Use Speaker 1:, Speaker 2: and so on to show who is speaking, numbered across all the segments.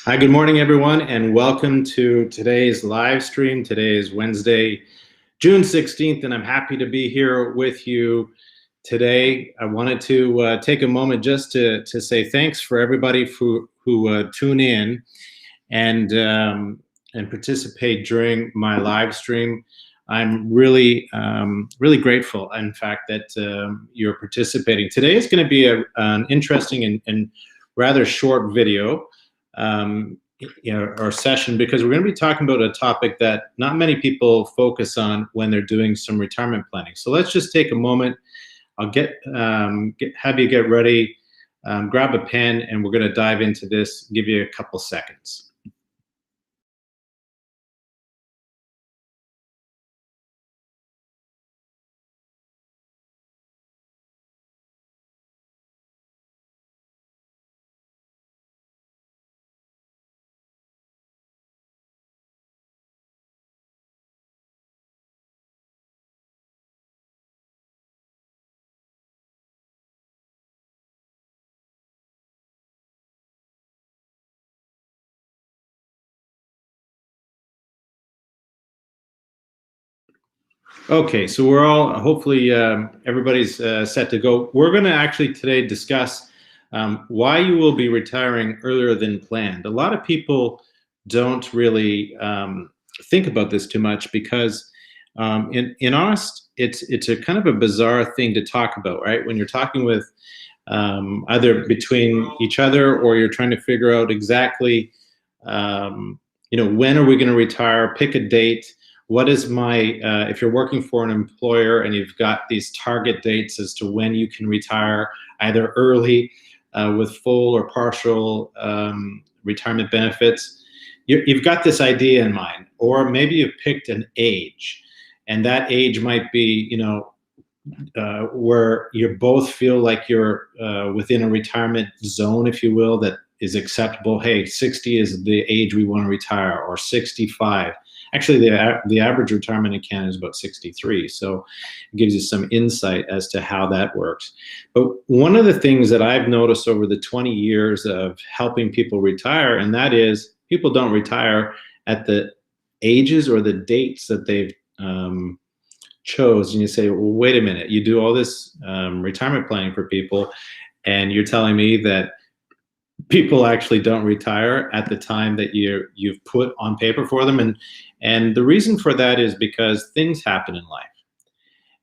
Speaker 1: Hi, good morning, everyone, and welcome to today's live stream. Today is Wednesday, June 16th, and I'm happy to be here with you today. I wanted to take a moment just to say thanks for everybody who tune in and participate during my live stream. I'm really grateful, in fact, that you're participating. Today is going to be an interesting and rather short video. Our session, because we're going to be talking about a topic that not many people focus on when they're doing some retirement planning. So let's just take a moment. I'll have you get ready, grab a pen, and we're going to dive into this. Give you a couple seconds. Okay, so we're all, hopefully everybody's set to go. We're going to actually today discuss why you will be retiring earlier than planned. A lot of people don't really think about this too much because in honest, it's a kind of a bizarre thing to talk about, right? When you're talking with either between each other or you're trying to figure out exactly, when are we going to retire, pick a date. What is my, if you're working for an employer and you've got these target dates as to when you can retire, either early with full or partial retirement benefits, you've got this idea in mind, or maybe you've picked an age, and that age might be, where you both feel like you're within a retirement zone, if you will, that is acceptable. Hey, 60 is the age we want to retire, or 65. Actually, the average retirement in Canada is about 63, so it gives you some insight as to how that works. But one of the things that I've noticed over the 20 years of helping people retire, and that is people don't retire at the ages or the dates that they've chose. And you say, well, wait a minute, you do all this retirement planning for people, and you're telling me that people actually don't retire at the time that you've put on paper for them. And the reason for that is because things happen in life.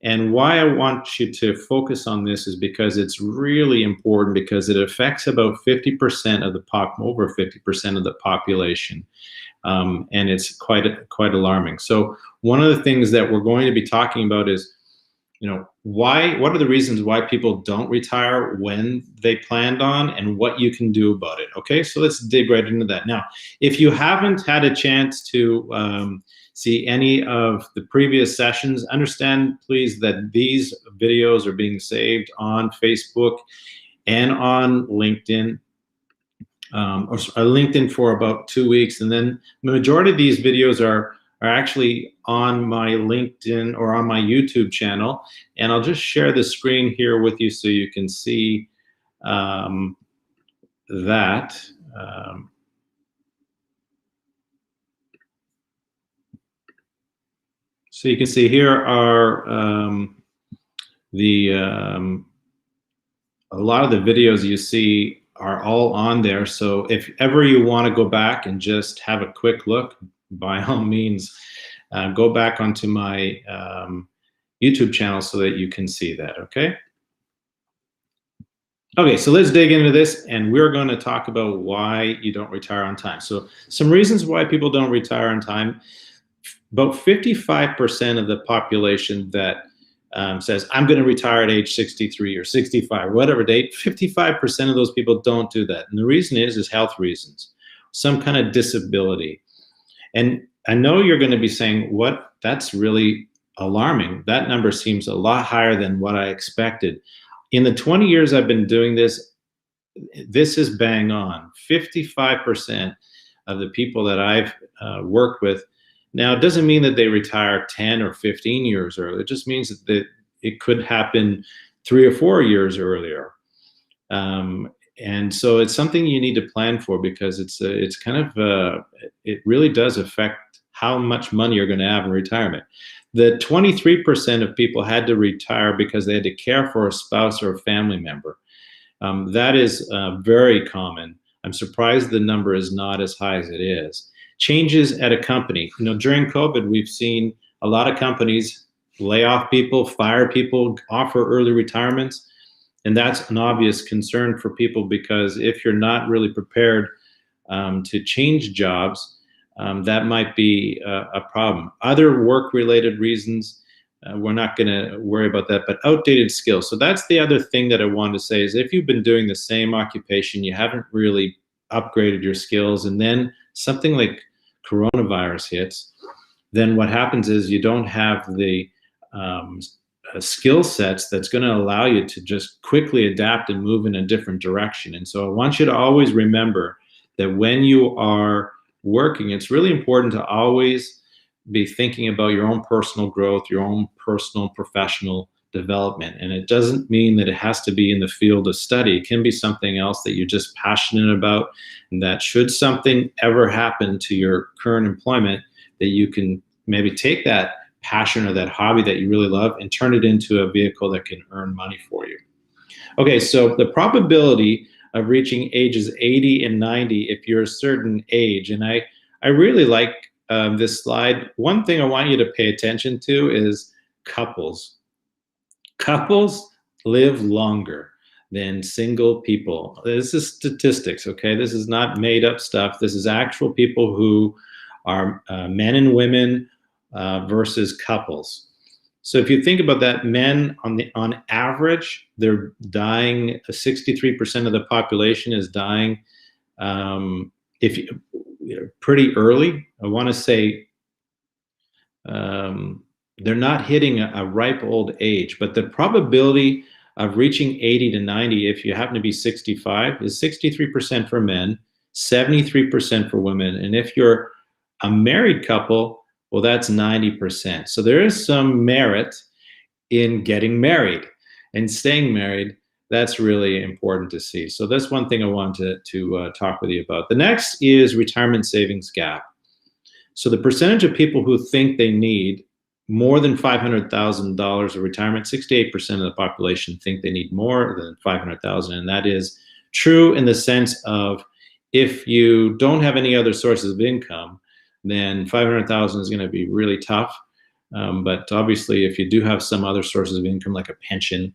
Speaker 1: And why I want you to focus on this is because it's really important, because it affects about 50% of over 50% of the population. And it's quite alarming. So one of the things that we're going to be talking about is, what are the reasons why people don't retire when they planned on, and what you can do about it. Okay, so let's dig right into that. Now, if you haven't had a chance to see any of the previous sessions, understand please that these videos are being saved on Facebook and on LinkedIn. Or LinkedIn for about 2 weeks, and then the majority of these videos are actually on my LinkedIn or on my YouTube channel. And I'll just share the screen here with you so you can see that. So you can see here are a lot of the videos you see are all on there. So if ever you want to go back and just have a quick look, by all means, go back onto my YouTube channel so that you can see that, okay? Okay, so let's dig into this, and we're going to talk about why you don't retire on time. So some reasons why people don't retire on time. About 55% of the population that says, I'm going to retire at age 63 or 65, whatever date, 55% of those people don't do that. And the reason is health reasons, some kind of disability. And I know you're going to be saying, what? That's really alarming. That number seems a lot higher than what I expected. In the 20 years I've been doing this, this is bang on. 55% of the people that I've worked with. Now, it doesn't mean that they retire 10 or 15 years early. It just means that it could happen 3 or 4 years earlier. And so it's something you need to plan for, because it's kind of it really does affect how much money you're going to have in retirement. The 23% of people had to retire because they had to care for a spouse or a family member. That is very common. I'm surprised the number is not as high as it is. Changes at a company. During COVID, we've seen a lot of companies lay off people, fire people, offer early retirements. And that's an obvious concern for people, because if you're not really prepared to change jobs, that might be a problem. Other work-related reasons, we're not going to worry about that, but outdated skills. So that's the other thing that I wanted to say, is if you've been doing the same occupation, you haven't really upgraded your skills, and then something like coronavirus hits, then what happens is you don't have the skill sets that's going to allow you to just quickly adapt and move in a different direction. And so I want you to always remember that when you are working, it's really important to always be thinking about your own personal growth, your own personal and professional development. And it doesn't mean that it has to be in the field of study. It can be something else that you're just passionate about, and that should something ever happen to your current employment, that you can maybe take that passion or that hobby that you really love and turn it into a vehicle that can earn money for you. Okay, so the probability of reaching ages 80 and 90 if you're a certain age, and I really like this slide. One thing I want you to pay attention to is couples. Couples live longer than single people. This is statistics, okay? This is not made up stuff. This is actual people who are men and women versus couples. So if you think about that, men on average, they're dying. 63% of the population is dying pretty early. I want to say they're not hitting a ripe old age, but the probability of reaching 80 to 90 if you happen to be 65 is 63% for men, 73% for women, and if you're a married couple, well, that's 90%. So there is some merit in getting married and staying married. That's really important to see. So that's one thing I wanted to talk with you about. The next is retirement savings gap. So the percentage of people who think they need more than $500,000 of retirement, 68% of the population think they need more than $500,000. And that is true in the sense of, if you don't have any other sources of income, then $500,000 is going to be really tough. But obviously, if you do have some other sources of income, like a pension,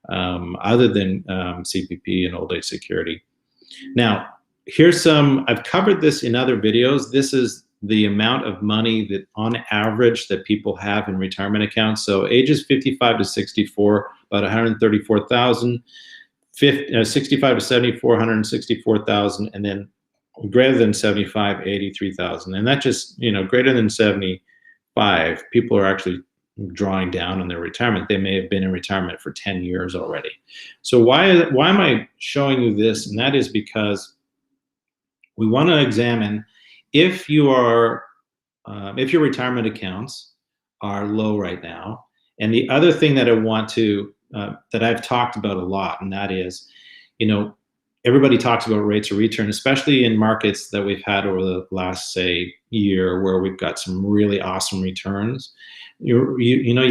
Speaker 1: other than CPP and old age security. Now, here's I've covered this in other videos. This is the amount of money that on average that people have in retirement accounts. So ages 55 to 64, about 134,000, 65 to 74, 164,000, and then greater than 75, 83,000. And that just, greater than 75, people are actually drawing down on their retirement. They may have been in retirement for 10 years already. So why am I showing you this? And that is because we want to examine if your retirement accounts are low right now. And the other thing that I want to, that I've talked about a lot, and that is, everybody talks about rates of return, especially in markets that we've had over the last, say, year, where we've got some really awesome returns. You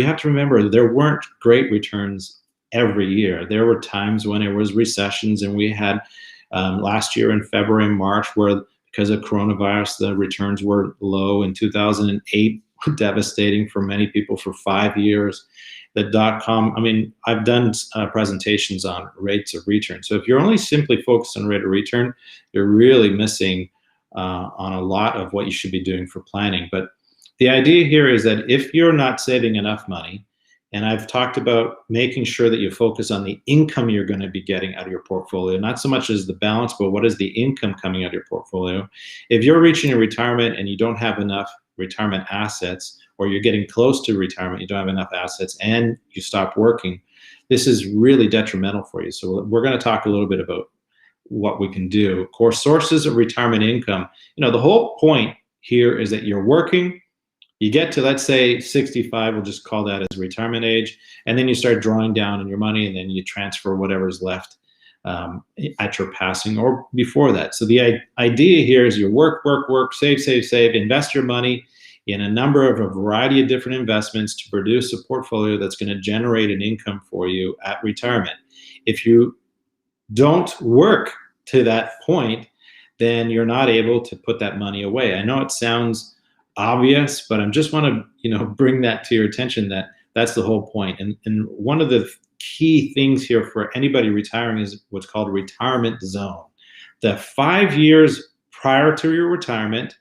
Speaker 1: have to remember, there weren't great returns every year. There were times when it was recessions, and we had last year in February and March, where because of coronavirus, the returns were low. In 2008, devastating for many people for 5 years. The .com, I've done presentations on rates of return. So if you're only simply focused on rate of return, you're really missing on a lot of what you should be doing for planning. But the idea here is that if you're not saving enough money, and I've talked about making sure that you focus on the income you're going to be getting out of your portfolio, not so much as the balance, but what is the income coming out of your portfolio. If you're reaching a retirement and you don't have enough retirement assets, or you're getting close to retirement, you don't have enough assets, and you stop working, this is really detrimental for you. So we're going to talk a little bit about what we can do. Of course, sources of retirement income. The whole point here is that you're working, you get to, let's say, 65, we'll just call that as retirement age, and then you start drawing down on your money, and then you transfer whatever's left at your passing or before that. So the idea here is you work, work, work, save, save, save, invest your money in a variety of different investments to produce a portfolio that's going to generate an income for you at retirement. If you don't work to that point, then you're not able to put that money away. I know it sounds obvious, but I just want to, bring that to your attention that that's the whole point. And one of the key things here for anybody retiring is what's called a retirement zone. The 5 years prior to your retirement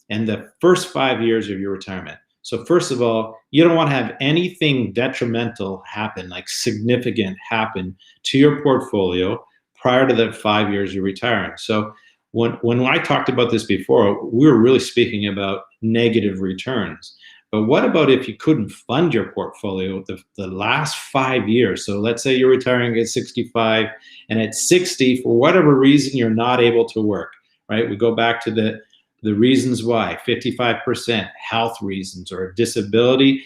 Speaker 1: and the first 5 years of your retirement. So first of all, you don't want to have anything detrimental happen, like significant happen to your portfolio prior to the 5 years you're retiring. So when I talked about this before, we were really speaking about negative returns. But what about if you couldn't fund your portfolio the last 5 years? So let's say you're retiring at 65 and at 60, for whatever reason, you're not able to work, right? We go back to the reasons why, 55%, health reasons or disability,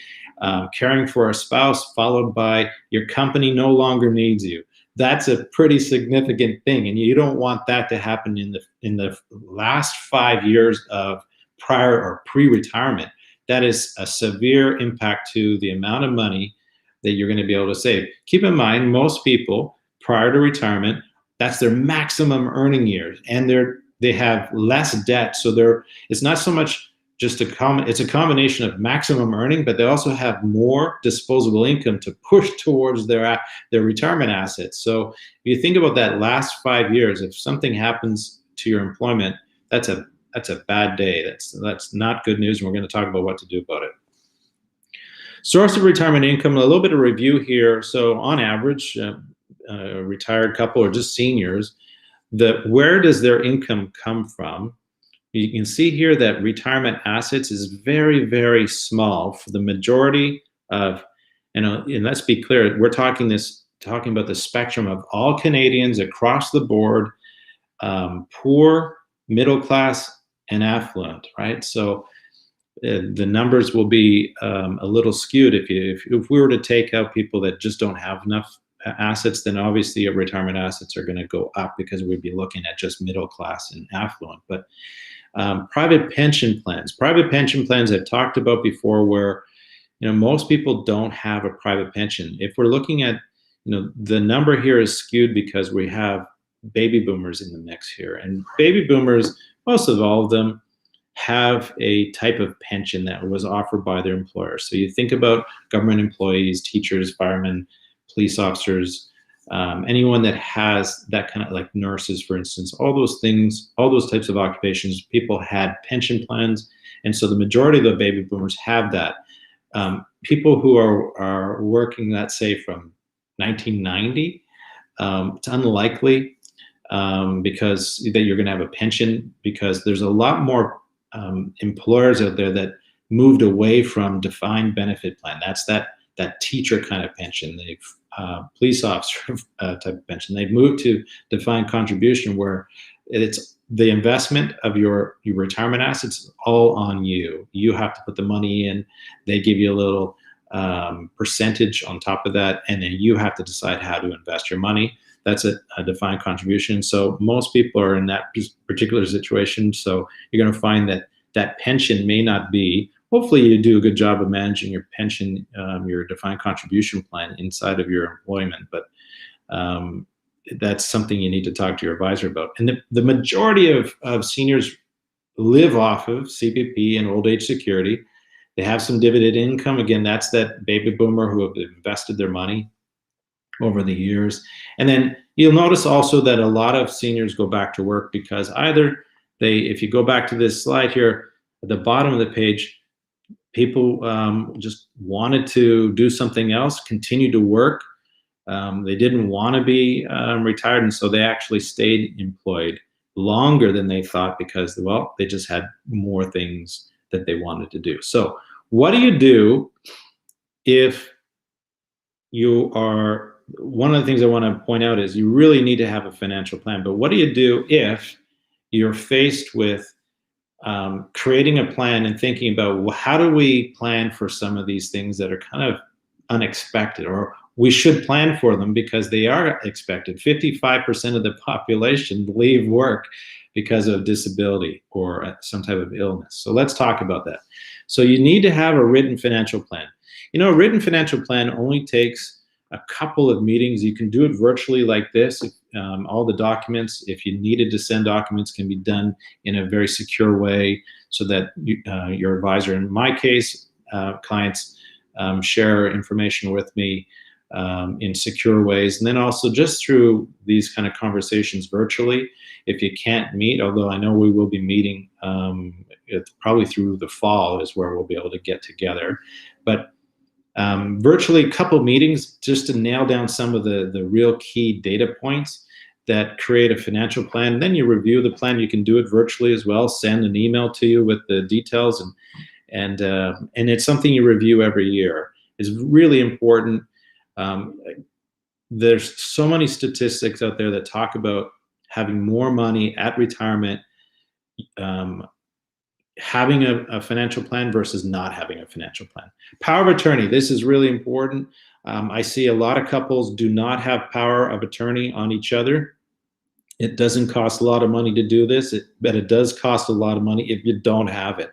Speaker 1: caring for a spouse, followed by your company no longer needs you. That's a pretty significant thing, and you don't want that to happen in the last 5 years of prior or pre-retirement. That is a severe impact to the amount of money that you're going to be able to save. Keep in mind, most people prior to retirement, that's their maximum earning years, and they have less debt. So it's not so much just it's a combination of maximum earning, but they also have more disposable income to push towards their retirement assets. So if you think about that last 5 years, if something happens to your employment, that's a bad day. That's not good news, and we're going to talk about what to do about it. Source of retirement income, a little bit of review here. So on average, a retired couple or just seniors, where does their income come from? You can see here that retirement assets is very, very small for the majority of, and let's be clear, we're talking about the spectrum of all Canadians across the board, poor, middle class, and affluent, right? So the numbers will be a little skewed if we were to take out people that just don't have enough assets, then obviously your retirement assets are going to go up because we'd be looking at just middle class and affluent. But private pension plans I've talked about before, where most people don't have a private pension. If we're looking at the number here is skewed because we have baby boomers in the mix here, and baby boomers, most of all of them, have a type of pension that was offered by their employer. So you think about government employees, teachers, firemen, police officers, anyone that has that kind of, like nurses, for instance, all those things, all those types of occupations, people had pension plans. And so the majority of the baby boomers have that. People who are working, let's say from 1990, it's unlikely because that you're going to have a pension, because there's a lot more employers out there that moved away from defined benefit plan. That's that teacher kind of pension. They've police officer type of pension. They've moved to defined contribution, where it's the investment of your retirement assets all on you. You have to put the money in. They give you a little percentage on top of that, and then you have to decide how to invest your money. That's a defined contribution. So most people are in that particular situation. So you're going to find that pension may not be. Hopefully you do a good job of managing your pension, your defined contribution plan inside of your employment, but that's something you need to talk to your advisor about. And the majority of seniors live off of CPP and old age security. They have some dividend income. Again, that's that baby boomer who have invested their money over the years. And then you'll notice also that a lot of seniors go back to work because either if you go back to this slide here, at the bottom of the page, people just wanted to do something else, continue to work. They didn't want to be retired, and so they actually stayed employed longer than they thought because, well, they just had more things that they wanted to do. So what do you do if you are, one of the things I want to point out is you really need to have a financial plan, but what do you do if you're faced with creating a plan and thinking about, well, how do we plan for some of these things that are kind of unexpected, or we should plan for them because they are expected. 55% of the population leave work because of disability or some type of illness. So let's talk about that. So you need to have a written financial plan. You know, a written financial plan only takes a couple of meetings. You can do it virtually like this. All the documents, if you needed to send documents, can be done in a very secure way so that your advisor, in my case, clients share information with me in secure ways. And then also just through these kind of conversations virtually, if you can't meet, although I know we will be meeting probably through the fall is where we'll be able to get together. But virtually a couple meetings just to nail down some of the real key data points that create a financial plan. And then you review the plan. You can do it virtually as well. Send an email to you with the details, and it's something you review every year. It's really important. There's so many statistics out there that talk about having more money at retirement, having a financial plan versus not having a financial plan. Power of attorney, this is really important. I see a lot of couples do not have power of attorney on each other. It doesn't cost a lot of money to do this, but it does cost a lot of money if you don't have it.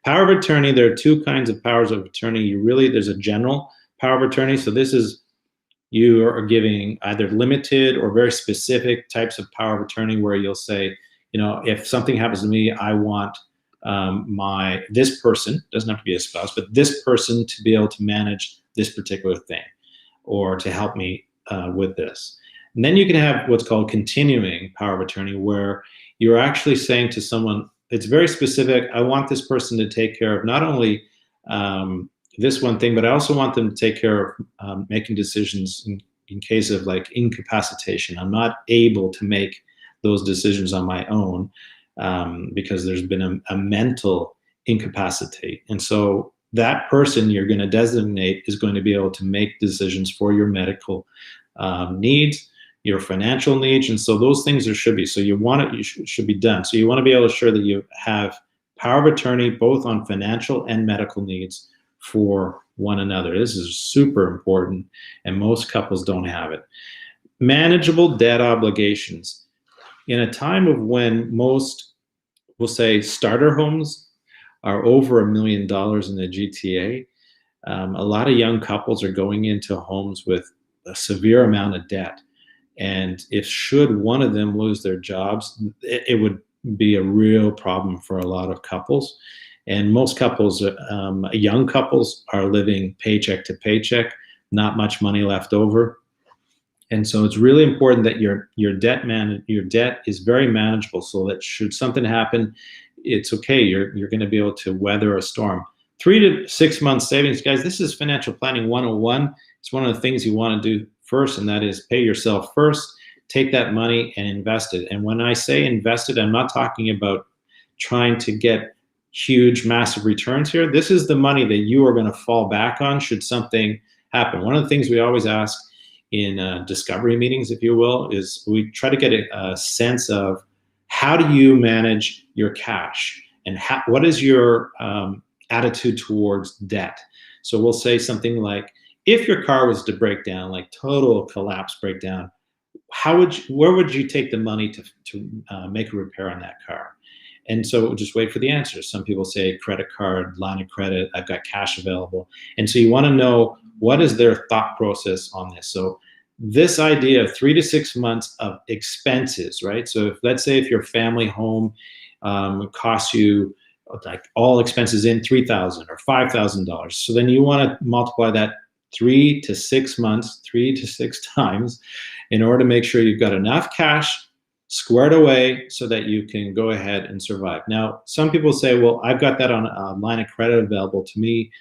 Speaker 1: Power of attorney, there are two kinds of powers of attorney. There's a general power of attorney. So this is, you are giving either limited or very specific types of power of attorney where you'll say, you know, if something happens to me, I want this person, doesn't have to be a spouse, but this person to be able to manage this particular thing or to help me with this. And then you can have what's called continuing power of attorney, where you're actually saying to someone, it's very specific, I want this person to take care of not only this one thing, but I also want them to take care of making decisions in case of like incapacitation. I'm not able to make those decisions on my own because there's been a mental incapacity. And so that person you're going to designate is going to be able to make decisions for your medical needs, your financial needs. And so those things should be, so should be done. So you want to be able to ensure that you have power of attorney both on financial and medical needs for one another. This is super important, and most couples don't have it. Manageable debt obligations. In a time of when most, we'll say, starter homes are over $1 million in the GTA, a lot of young couples are going into homes with a severe amount of debt. And if should one of them lose their jobs, it would be a real problem for a lot of couples. And most couples, young couples, are living paycheck to paycheck, not much money left over. And so it's really important that your debt is very manageable, so that should something happen, it's okay. You're going to be able to weather a storm. 3 to 6 months savings, guys. This is financial planning 101. It's one of the things you want to do first, and that is pay yourself first. Take that money and invest it. And when I say invest it, I'm not talking about trying to get huge, massive returns here. This is the money that you are going to fall back on should something happen. One of the things we always ask in discovery meetings, if you will, is we try to get a sense of how do you manage your cash and what is your attitude towards debt. So we'll say something like, if your car was to break down, like total collapse breakdown, where would you take the money to make a repair on that car? And so just wait for the answer. Some people say credit card, line of credit, I've got cash available. And so you want to know what is their thought process on this. So this idea of 3 to 6 months of expenses, right? So let's say if your family home costs you, like all expenses in, $3,000 or $5,000. So then you want to multiply that 3 to 6 months, 3 to 6 times, in order to make sure you've got enough cash squared away so that you can go ahead and survive. Now, some people say, well, I've got that on a line of credit available to me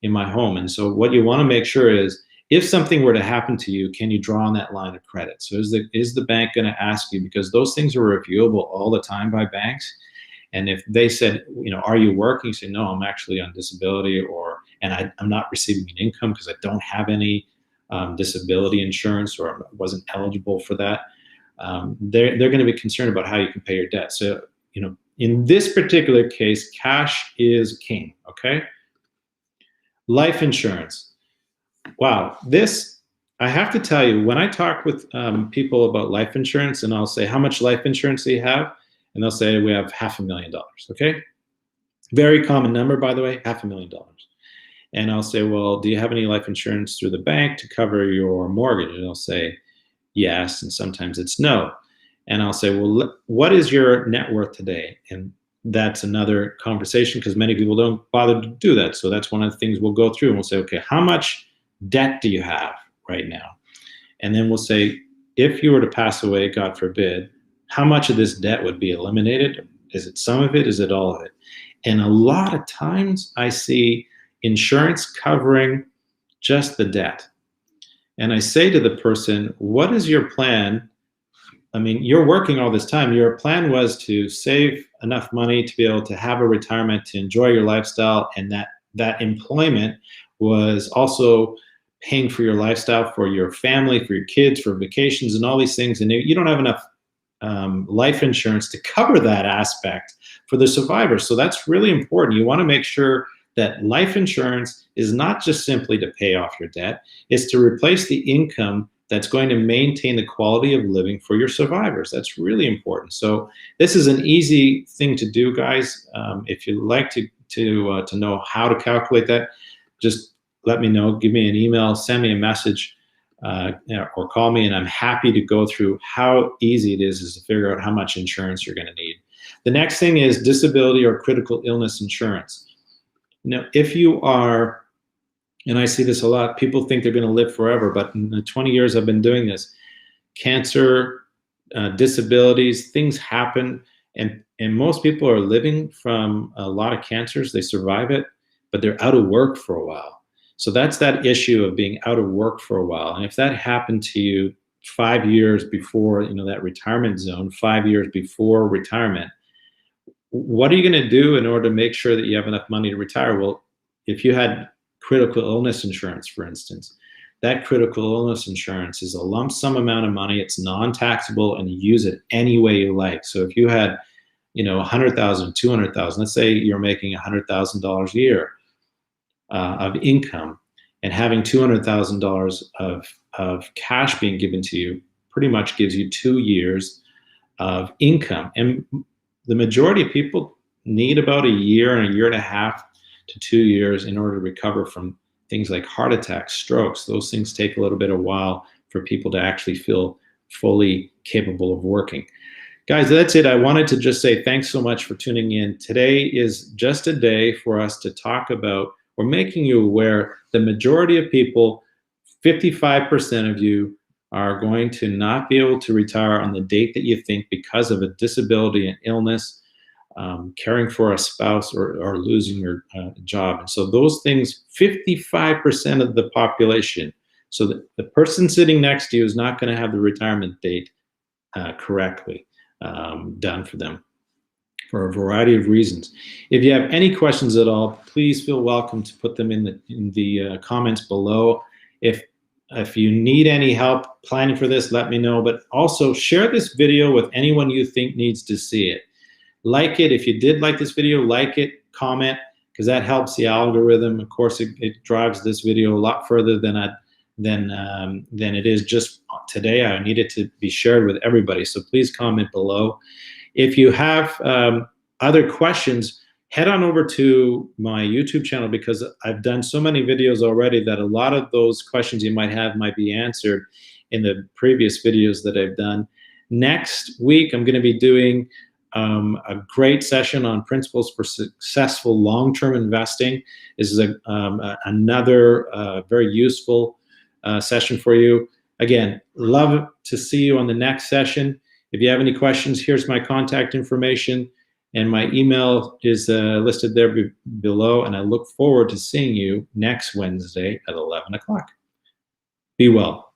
Speaker 1: in my home. And so what you want to make sure is, if something were to happen to you, can you draw on that line of credit? So is the bank going to ask you, because those things are reviewable all the time by banks. And if they said, you know, are you working? You say, no, I'm actually on disability, and I'm not receiving an income because I don't have any disability insurance, or I wasn't eligible for that. They're going to be concerned about how you can pay your debt. So, you know, in this particular case, cash is king, okay? Life insurance. Wow, this, I have to tell you, when I talk with people about life insurance, and I'll say, how much life insurance do you have? And they'll say, we have $500,000, okay? Very common number, by the way, $500,000. And I'll say, well, do you have any life insurance through the bank to cover your mortgage? And they'll say, yes, and sometimes it's no. And I'll say, well, what is your net worth today? And that's another conversation because many people don't bother to do that. So that's one of the things we'll go through and we'll say, okay, how much debt do you have right now? And then we'll say, if you were to pass away, God forbid, how much of this debt would be eliminated? Is it some of it? Is it all of it? And a lot of times I see insurance covering just the debt. And I say to the person, what is your plan? I mean, you're working all this time. Your plan was to save enough money to be able to have a retirement, to enjoy your lifestyle, and that employment was also paying for your lifestyle, for your family, for your kids, for vacations, and all these things. And you don't have enough life insurance to cover that aspect for the survivors. So that's really important. You want to make sure that life insurance is not just simply to pay off your debt, it's to replace the income that's going to maintain the quality of living for your survivors. That's really important. So this is an easy thing to do, guys. If you'd like to know how to calculate that, just let me know. Give me an email, send me a message, or call me, and I'm happy to go through how easy it is to figure out how much insurance you're going to need. The next thing is disability or critical illness insurance. Now, if you are, and I see this a lot, people think they're going to live forever, but in the 20 years I've been doing this, cancer, disabilities, things happen, and most people are living from a lot of cancers. They survive it, but they're out of work for a while. So that's that issue of being out of work for a while. And if that happened to you 5 years before, that retirement zone, 5 years before retirement, what are you going to do in order to make sure that you have enough money to retire? Well, if you had critical illness insurance, for instance, that critical illness insurance is a lump sum amount of money. It's non-taxable, and you use it any way you like. So if you had, $100,000, $200,000, let's say you're making $100,000 a year of income, and having $200,000 of cash being given to you pretty much gives you 2 years of income. And the majority of people need about a year and a half to 2 years in order to recover from things like heart attacks, strokes. Those things take a little bit of a while for people to actually feel fully capable of working. Guys, that's it. I wanted to just say thanks so much for tuning in. Today is just a day for us to talk about, we're making you aware the majority of people, 55% of you, are going to not be able to retire on the date that you think because of a disability and illness, caring for a spouse, or losing your job. And so those things, 55% of the population. So the person sitting next to you is not going to have the retirement date correctly done for them for a variety of reasons. If you have any questions at all, please feel welcome to put them in the comments below. If you need any help planning for this, let me know. But also share this video with anyone you think needs to see it. Like it. If you did like this video, like it, comment, because that helps the algorithm. Of course, it drives this video a lot further than it is just today. I need it to be shared with everybody. So please comment below. If you have other questions, head on over to my YouTube channel, because I've done so many videos already that a lot of those questions you might have might be answered in the previous videos that I've done. Next week, I'm going to be doing a great session on principles for successful long-term investing. This is another very useful session for you. Again, love to see you on the next session. If you have any questions, here's my contact information, and my email is listed there below, and I look forward to seeing you next Wednesday at 11 o'clock. Be well.